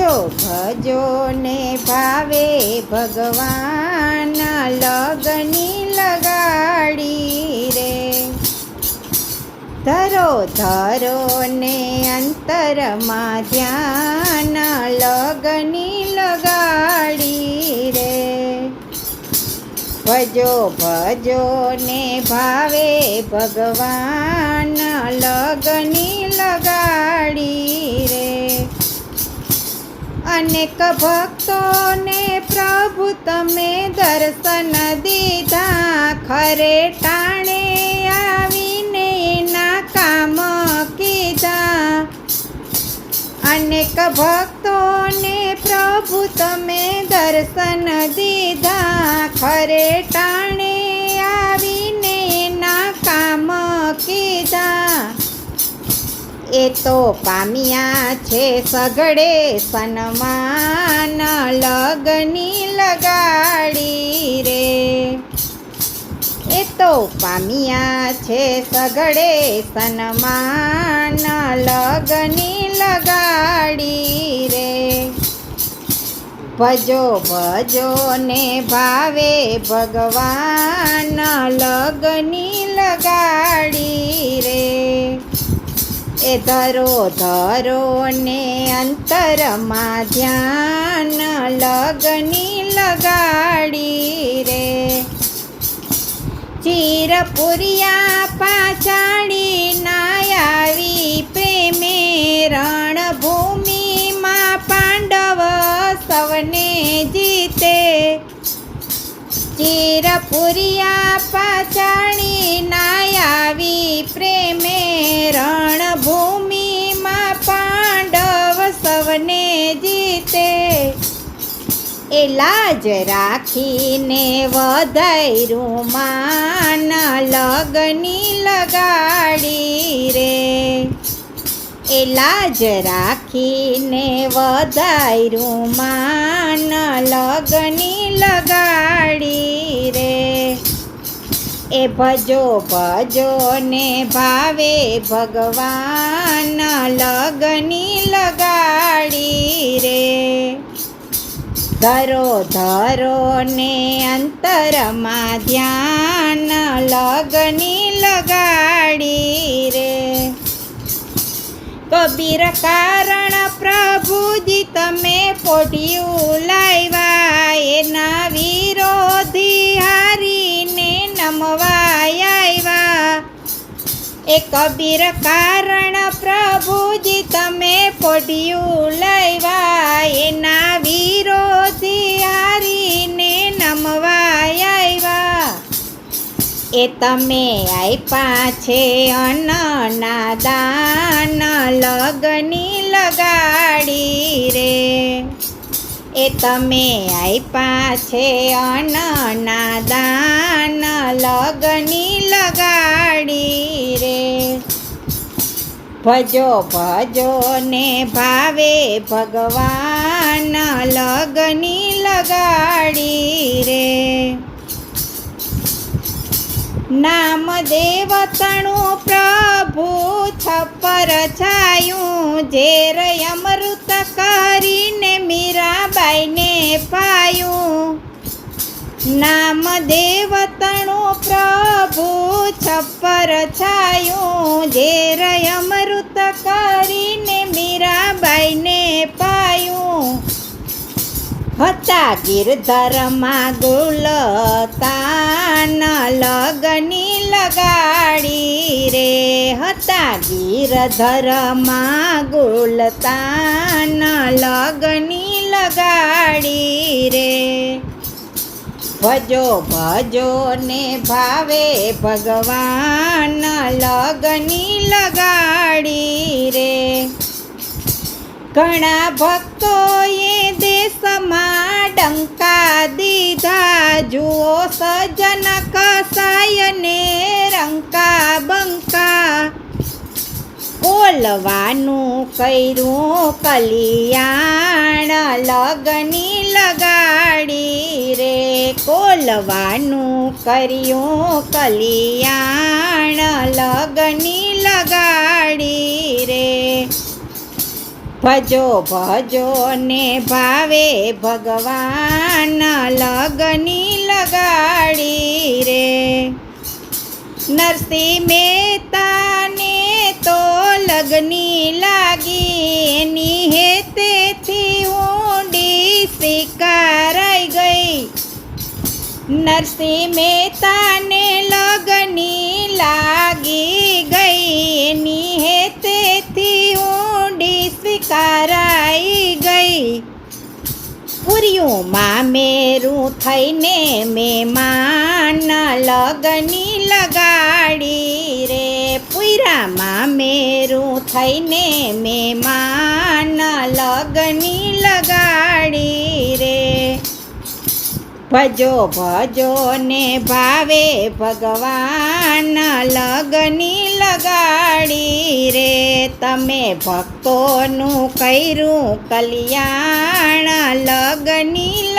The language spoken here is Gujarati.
ભજો ભજો ને ભાવે ભગવાન, લગની લગાડી રે. ધરો ધરો ને અંતરમાં ધ્યાન, લગની લગાડી રે. ભજો ભજો ને ભાવે ભગવાન, લગની લગાડી રે. અનેક ભક્તોને પ્રભુ તમે દર્શન દીધા, ખરે ટાણે આવીને એના કામ કીધા. અનેક ભક્તોને પ્રભુ તમે દર્શન દીધા, ખરે ટાણે આવીને એના કામ કીધા. એ તો પામ્યા છે સઘળે સન્માન, લગની લગાડી રે. એ તો પામ્યા છે સઘળે સન્માન, લગની લગાડી રે. ભજો ભજો ને ભાવે ભગવાન, લગની લગાડી રે. એ ધરો ધરો ને અંતરમાં ધ્યાન, લગની લગાડી રે. ચીરપુરિયા પાછાડી ના આવી પ્રેમે, રણભૂમિમાં પાંડવ સૌને જીતે. ચીરપુરિયા પાછાડી ના આવી પ્રેમે, રણભૂમિમાં પાંડવ સૌને જીતે. એ લાજ રાખીને વધાર્યું માન, લગની લગાડી રે. એ લાજ રાખીને વધાર્યું માન, લગની લગાડી રે. એ ભજો ભજો ને ભાવે ભગવાન, લગની લગાડી રે. ધરો ધરો ને અંતરમાં ધ્યાન, લગની લગાડી રે. કબીર કારણ પ્રભુજી તમે પોઢિયું લાવ્યા, એના વિરોધી હારીને નમવાય આવ્યા. એ કબીર કારણ પ્રભુજી તમે પોઢિયું લાવ્યા, એના વિરોધી હારીને નમવાય આવ્યા. એ તમે આપ્યા છે અન્નના દાન, લગની લગાડી રે. એ તમે આપ્યા છે અન્નના દાન, લગની લગાડી રે. ભજો ભજો ને ભાવે ભગવાન, લગની લગાડી રે. નામ દેવ તણું પ્રભુ છપ્પર છાયું, ઝેર અમૃત કરીને મીરાબાઈને પાયું. નામ દેવ તણું પ્રભુ છપ્પર છાયું, ઝેર અમૃત કરીને મીરાબાઈને પાયું. હતા ગિરધરમાં ગુલતાન, લગની લગાડી રે. હતા ગિરધરમાં ગુલતાન, લગની લગાડી રે. ભજો ભજો ને ભાવે ભગવાન, લગની લગાડી રે. ઘણા ભક્તોએ દેશમાં ડંકા દીધા, જુઓ સજન કસાયને રંકા બંકા. કોલવાનું કર્યું કલિયાણ, લગની લગાડી રે. કોલવાનું કર્યું કલિયાણ, લગની લગાડી રે. ભજો ભજો ને ભાવે ભગવાન લગની લગાડી રે નરસિંહ મહેતાને તો લગની લાગી એની હેતેથી ઊંડી સ્વીકારાઈ ગઈ નરસિંહ મહેતાને લગની લાગી ગઈ એની હેતેથી ઊંડી સ્વીકારાઈ ગઈ પુર્યુંમાં મેરું થઈને મહેમાન લગની લગાડી રે પુરામાં મેરું થઈને મહેમાન લગની લગાડી રે ભજો ભજો ને ભાવે ભગવાન લગની લગાડી રે તમે ભક્તોનું કર્યું કલ્યાણ લગની